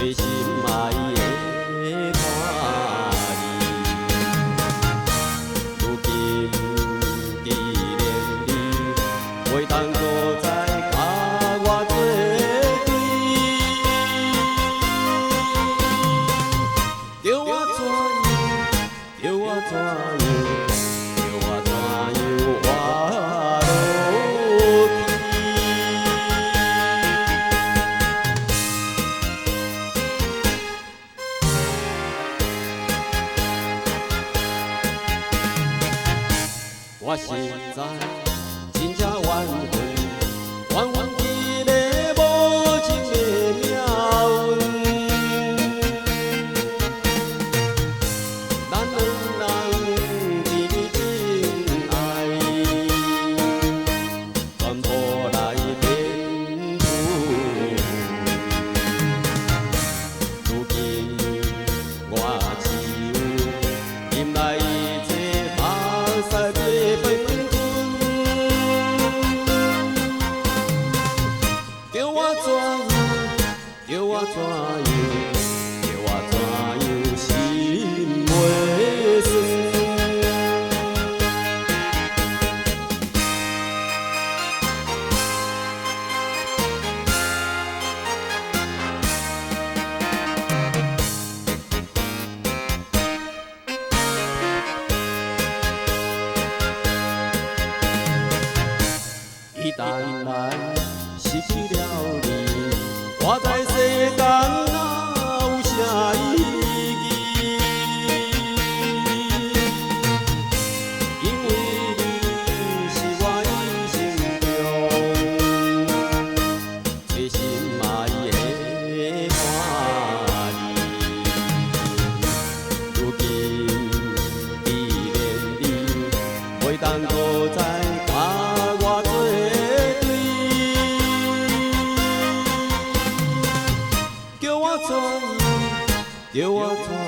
最心爱的看你。如今既然你袂当搁再甲我作对，叫我怎样？叫我怎样？叫我怎样活落去？我实在真正怨恨，怨恨一个无情的命运。咱两人一见真爱，全部来变负。如今我只有忍耐这目屎做冰吞，叫我怎样？叫我怎样？叫我怎样心袂酸？一旦咱失去了你，我在世间哪有啥意义？因为你是我一生中最心爱的伴侣。如今既然你袂当搁再甲我作对，叫我怎样？叫我怎样？